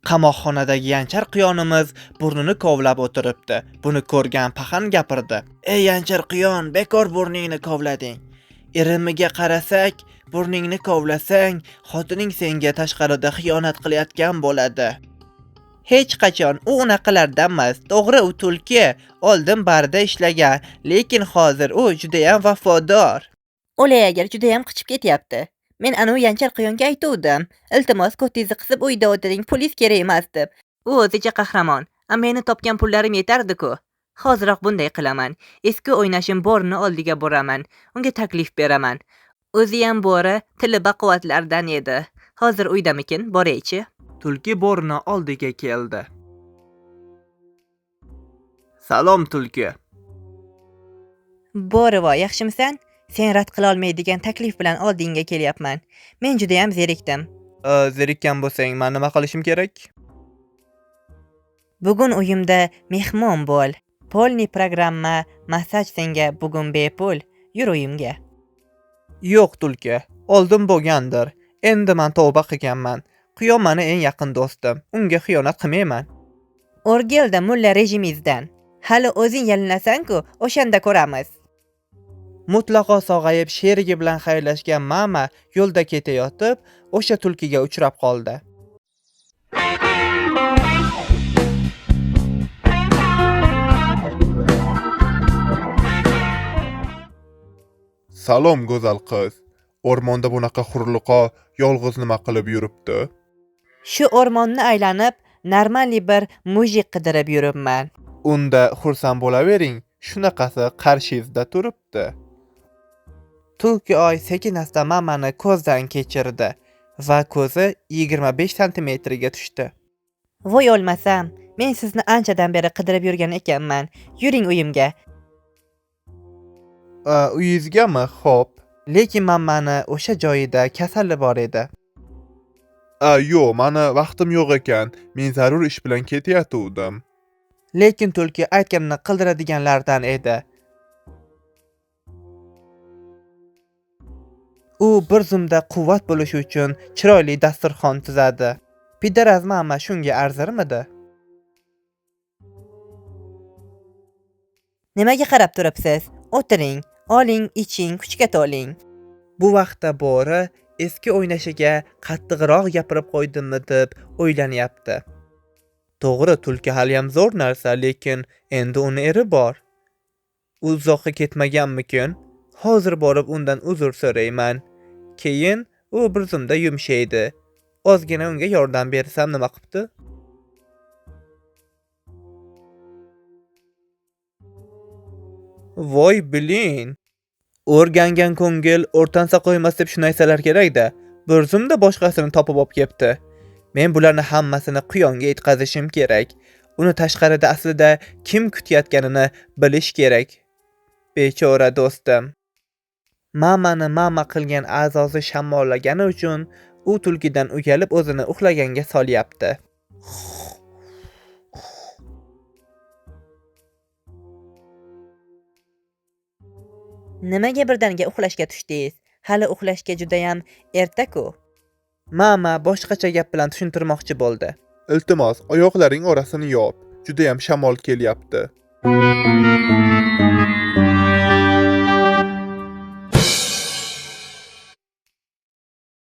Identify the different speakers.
Speaker 1: Qamoqxonadagi yanchar quyonimiz burnini kovlab o'tiribdi. Buni ko'rgan paxan gapirdi. Ey yanchar quyon, bekor burningni kovlading. Irimiga qarasak, burningni kovlasang, xotining senga tashqarida xiyonat qilayotgan bo'ladi. Hech qachon u unaqalardan emas. To'g'ri, u tulki oldin barda ishlagan, lekin hozir u juda ham vafodor.
Speaker 2: O'lay agar juda ham qichib ketyapti. Men anu yanchar quyonga aytuvdim. Iltimos, ko'tingizni qisib uyda o'tiring, polis kerak emas deb. U o'zicha qahramon. Meni topgan pullarim yetardi-ku. Hoziroq bunday qilaman. Eski o'ynashim Borni oldiga boraman. Unga taklif beraman. O'zi ham Bori tili baquvvatlardan edi. Hozir uydamikin? Boraychi.
Speaker 1: Tulki Borni oldiga keldi. Salom tulki.
Speaker 2: Borivo, yaxshimisan? Sen rad qila olmaydigan taklif bilan oldingga kelyapman. Men juda ham zerikdim.
Speaker 1: Zerikkan bo'lsang, men nima qilishim kerak?
Speaker 2: Bugun uyimda mehmon bo'l. Polni programma, massaj senga bugun bepul. Yur uyimga.
Speaker 1: Yo'q tulki, oldin bo'lgandir. Endi men tavba qilganman. Quyon meni eng yaqin do'stim. Unga xiyonat qilmayman.
Speaker 2: O'rgilda mulla rejimizdan. Hali o'zing yalinasan-ku, o'shanda ko'ramiz.
Speaker 1: Mutlaqo sog'ayib sherigi bilan xayrlashgan mama yo'lda ketayotib, o'sha tulkiga uchrab qoldi.
Speaker 3: Salom go'zal qiz. O'rmonda bunaqa hurliqo yolg'iz nima qilib yuribdi?
Speaker 2: Shu o'rmonni aylanib, normali bir mujik qidirib yuribman.
Speaker 1: Unda xursand bo'lavering, shunaqasi qarshingizda turibdi. Tulki oy sekin-asta mamani ko'zdan kechirdi va ko'zi 25 santimetrga tushdi.
Speaker 2: Voy o'lmasam, men sizni anchadan beri qidirib yurgan ekanman. Yuring uyimga.
Speaker 1: Uyingizgami? Xo'p. Lekin mamani o'sha joyida kasali bor edi.
Speaker 3: Yo'q, meni vaqtim yo'q ekan. Men zarur ish bilan ketayotgandim.
Speaker 1: Lekin tulki aytganini qildiradiganlardan edi. U bir zumda quvvat bo'lishi uchun chiroyli dasturxon tuzadi. Pidaraz mama shunga arzirmidi?
Speaker 2: Nimaga qarab turibsiz? O'tiring, oling, iching, kuchga to'ling.
Speaker 1: Bu vaqtda Bori eski o'ynashiga qattiqroq gapirib qo'ydimmi deb o'ylanyapti. To'g'ri, tulki hali ham zo'r narsa, lekin endi uni eri bor. U uzoqqa ketmaganmikin? Hozir borib undan uzr so'rayman. Keyin u bir zumda yumshaydi. Ozgina unga yordam bersam nima qilibdi? Voy bilin. O'rgangan ko'ngil o'rtansa qo'ymas deb shuni aysalar kerak-da. Bir zumda boshqasini topib olib kelibdi. Men bularni hammasini quyonga yetkazishim kerak. Uni tashqarida aslida kim kutayotganini bilish kerak. Bechora do'stim. Mamani mama qilgan a'zosi shamollagani uchun u tulkidan uyalib o'zini uxlaganga solyapti.
Speaker 2: Nimaga birdaniga uxlashga tushdingiz? Hali uxlashga juda ham erta-ku.
Speaker 1: Mama boshqacha gap bilan tushuntirmoqchi bo'ldi.
Speaker 3: Iltimos, oyoqlaring orasini yop. Juda ham shamol kelyapti.